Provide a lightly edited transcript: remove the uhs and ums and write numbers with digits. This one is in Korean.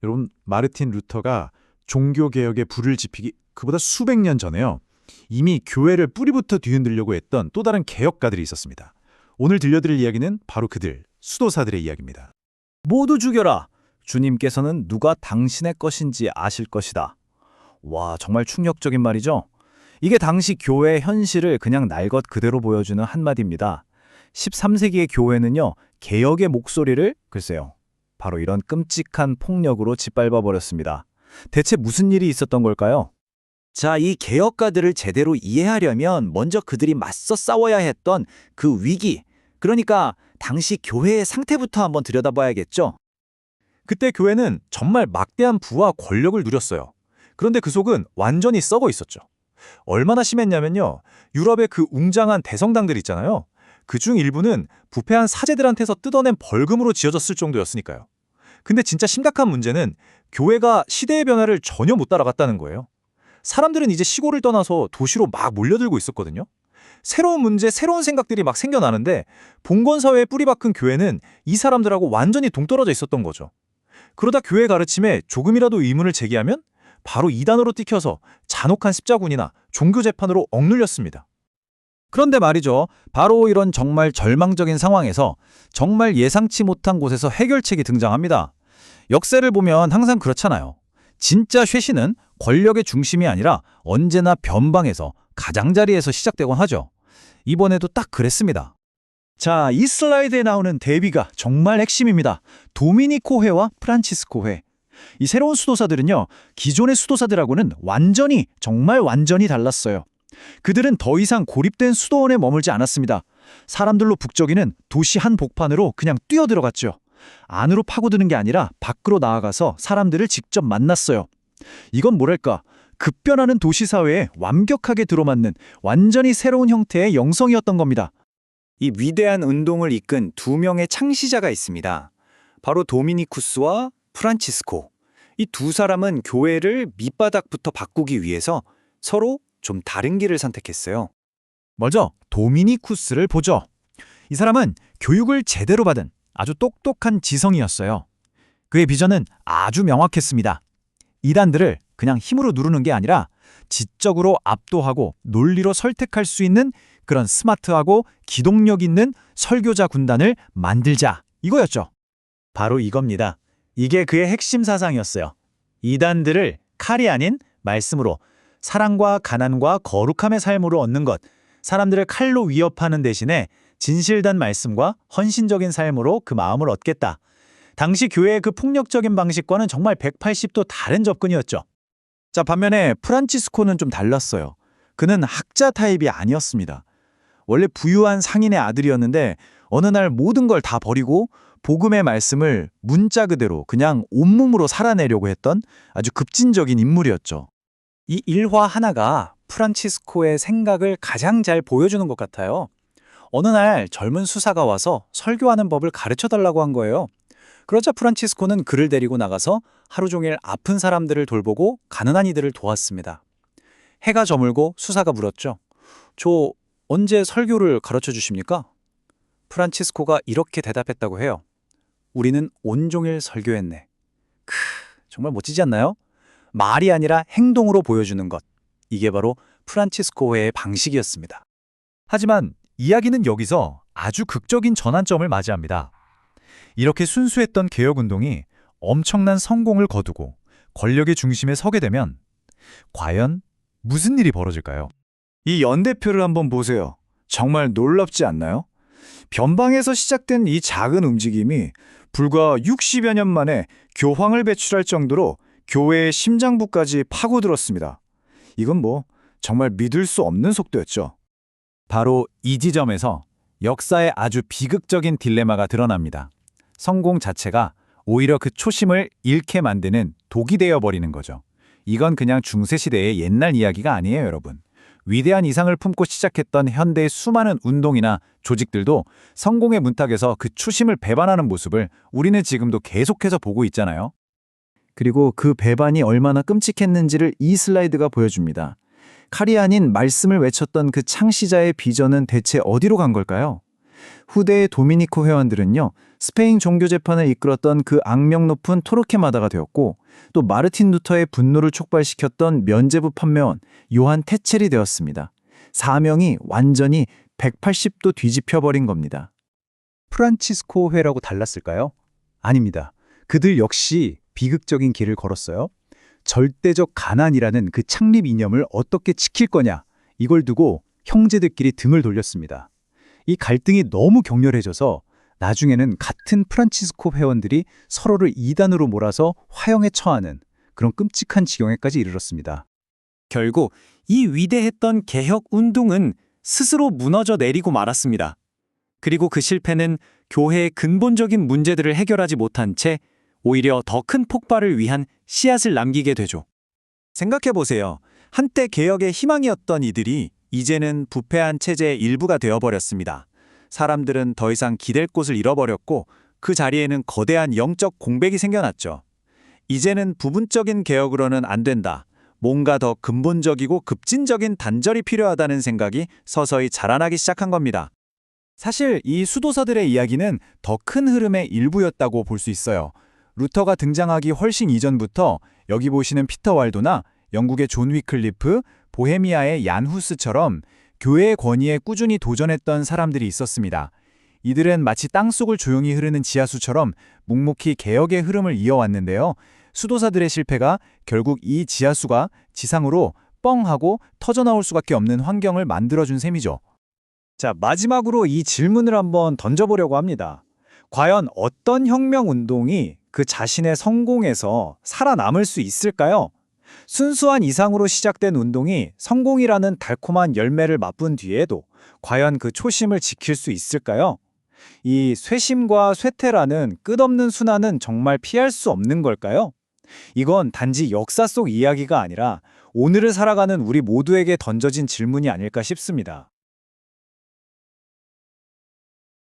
여러분, 마르틴 루터가 종교개혁에 불을 지피기 그보다 수백 년 전에요. 이미 교회를 뿌리부터 뒤흔들려고 했던 또 다른 개혁가들이 있었습니다. 오늘 들려드릴 이야기는 바로 그들, 수도사들의 이야기입니다. 모두 죽여라. 주님께서는 누가 당신의 것인지 아실 것이다. 와, 정말 충격적인 말이죠. 이게 당시 교회의 현실을 그냥 날 것 그대로 보여주는 한마디입니다. 13세기의 교회는요, 개혁의 목소리를 글쎄요, 바로 이런 끔찍한 폭력으로 짓밟아 버렸습니다. 대체 무슨 일이 있었던 걸까요? 자, 이 개혁가들을 제대로 이해하려면 먼저 그들이 맞서 싸워야 했던 그 위기, 그러니까 당시 교회의 상태부터 한번 들여다봐야겠죠. 그때 교회는 정말 막대한 부와 권력을 누렸어요. 그런데 그 속은 완전히 썩어 있었죠. 얼마나 심했냐면요. 유럽의 그 웅장한 대성당들 있잖아요. 그중 일부는 부패한 사제들한테서 뜯어낸 벌금으로 지어졌을 정도였으니까요. 근데 진짜 심각한 문제는 교회가 시대의 변화를 전혀 못 따라갔다는 거예요. 사람들은 이제 시골을 떠나서 도시로 막 몰려들고 있었거든요. 새로운 문제, 새로운 생각들이 막 생겨나는데 봉건사회에 뿌리박힌 교회는 이 사람들하고 완전히 동떨어져 있었던 거죠. 그러다 교회 가르침에 조금이라도 의문을 제기하면 바로 이단으로 찍혀서 잔혹한 십자군이나 종교 재판으로 억눌렸습니다. 그런데 말이죠. 바로 이런 정말 절망적인 상황에서 정말 예상치 못한 곳에서 해결책이 등장합니다. 역사를 보면 항상 그렇잖아요. 진짜 쇄신은 권력의 중심이 아니라 언제나 변방에서 가장자리에서 시작되곤 하죠. 이번에도 딱 그랬습니다. 자, 이 슬라이드에 나오는 대비가 정말 핵심입니다. 도미니코 회와 프란치스코 회. 이 새로운 수도사들은요, 기존의 수도사들하고는 정말 완전히 달랐어요. 그들은 더 이상 고립된 수도원에 머물지 않았습니다. 사람들로 북적이는 도시 한복판으로 그냥 뛰어들어갔죠. 안으로 파고드는 게 아니라 밖으로 나아가서 사람들을 직접 만났어요. 이건 뭐랄까, 급변하는 도시사회에 완벽하게 들어맞는 완전히 새로운 형태의 영성이었던 겁니다. 이 위대한 운동을 이끈 두 명의 창시자가 있습니다. 바로 도미니쿠스와 프란치스코. 이 두 사람은 교회를 밑바닥부터 바꾸기 위해서 서로 좀 다른 길을 선택했어요. 먼저 도미니쿠스를 보죠. 이 사람은 교육을 제대로 받은 아주 똑똑한 지성이었어요. 그의 비전은 아주 명확했습니다. 이단들을 그냥 힘으로 누르는 게 아니라 지적으로 압도하고 논리로 설득할 수 있는 그런 스마트하고 기동력 있는 설교자 군단을 만들자, 이거였죠. 바로 이겁니다. 이게 그의 핵심 사상이었어요. 이단들을 칼이 아닌 말씀으로, 사랑과 가난과 거룩함의 삶으로 얻는 것, 사람들을 칼로 위협하는 대신에 진실된 말씀과 헌신적인 삶으로 그 마음을 얻겠다. 당시 교회의 그 폭력적인 방식과는 정말 180도 다른 접근이었죠. 자, 반면에 프란치스코는 좀 달랐어요. 그는 학자 타입이 아니었습니다. 원래 부유한 상인의 아들이었는데 어느 날 모든 걸 다 버리고 복음의 말씀을 문자 그대로 그냥 온몸으로 살아내려고 했던 아주 급진적인 인물이었죠. 이 일화 하나가 프란치스코의 생각을 가장 잘 보여주는 것 같아요. 어느 날 젊은 수사가 와서 설교하는 법을 가르쳐달라고 한 거예요. 그러자 프란치스코는 그를 데리고 나가서 하루 종일 아픈 사람들을 돌보고 가난한 이들을 도왔습니다. 해가 저물고 수사가 물었죠. 저 언제 설교를 가르쳐 주십니까? 프란치스코가 이렇게 대답했다고 해요. 우리는 온종일 설교했네. 정말 멋지지 않나요? 말이 아니라 행동으로 보여주는 것. 이게 바로 프란치스코의 방식이었습니다. 하지만 이야기는 여기서 아주 극적인 전환점을 맞이합니다. 이렇게 순수했던 개혁운동이 엄청난 성공을 거두고 권력의 중심에 서게 되면 과연 무슨 일이 벌어질까요? 이 연대표를 한번 보세요. 정말 놀랍지 않나요? 변방에서 시작된 이 작은 움직임이 불과 60여 년 만에 교황을 배출할 정도로 교회의 심장부까지 파고들었습니다. 이건 정말 믿을 수 없는 속도였죠. 바로 이 지점에서 역사의 아주 비극적인 딜레마가 드러납니다. 성공 자체가 오히려 그 초심을 잃게 만드는 독이 되어버리는 거죠. 이건 그냥 중세시대의 옛날 이야기가 아니에요, 여러분. 위대한 이상을 품고 시작했던 현대의 수많은 운동이나 조직들도 성공의 문탁에서 그 초심을 배반하는 모습을 우리는 지금도 계속해서 보고 있잖아요. 그리고 그 배반이 얼마나 끔찍했는지를 이 슬라이드가 보여줍니다. 칼이 아닌 말씀을 외쳤던 그 창시자의 비전은 대체 어디로 간 걸까요? 후대의 도미니코 회원들은요, 스페인 종교 재판을 이끌었던 그 악명 높은 토르케마다가 되었고, 또 마르틴 루터의 분노를 촉발시켰던 면죄부 판매원 요한 테첼이 되었습니다. 사명이 완전히 180도 뒤집혀버린 겁니다. 프란치스코 회라고 달랐을까요? 아닙니다. 그들 역시 비극적인 길을 걸었어요. 절대적 가난이라는 그 창립 이념을 어떻게 지킬 거냐, 이걸 두고 형제들끼리 등을 돌렸습니다. 이 갈등이 너무 격렬해져서 나중에는 같은 프란치스코 회원들이 서로를 이단으로 몰아서 화형에 처하는 그런 끔찍한 지경에까지 이르렀습니다. 결국 이 위대했던 개혁 운동은 스스로 무너져 내리고 말았습니다. 그리고 그 실패는 교회의 근본적인 문제들을 해결하지 못한 채 오히려 더 큰 폭발을 위한 씨앗을 남기게 되죠. 생각해보세요. 한때 개혁의 희망이었던 이들이 이제는 부패한 체제의 일부가 되어버렸습니다. 사람들은 더 이상 기댈 곳을 잃어버렸고 그 자리에는 거대한 영적 공백이 생겨났죠. 이제는 부분적인 개혁으로는 안 된다. 뭔가 더 근본적이고 급진적인 단절이 필요하다는 생각이 서서히 자라나기 시작한 겁니다. 사실 이 수도사들의 이야기는 더 큰 흐름의 일부였다고 볼 수 있어요. 루터가 등장하기 훨씬 이전부터 여기 보시는 피터 왈도나 영국의 존 위클리프, 보헤미아의 얀 후스처럼 교회의 권위에 꾸준히 도전했던 사람들이 있었습니다. 이들은 마치 땅속을 조용히 흐르는 지하수처럼 묵묵히 개혁의 흐름을 이어왔는데요. 수도사들의 실패가 결국 이 지하수가 지상으로 뻥 하고 터져나올 수밖에 없는 환경을 만들어준 셈이죠. 자, 마지막으로 이 질문을 한번 던져보려고 합니다. 과연 어떤 혁명운동이 그 자신의 성공에서 살아남을 수 있을까요? 순수한 이상으로 시작된 운동이 성공이라는 달콤한 열매를 맛본 뒤에도 과연 그 초심을 지킬 수 있을까요? 이 쇄심과 쇠퇴라는 끝없는 순환은 정말 피할 수 없는 걸까요? 이건 단지 역사 속 이야기가 아니라 오늘을 살아가는 우리 모두에게 던져진 질문이 아닐까 싶습니다.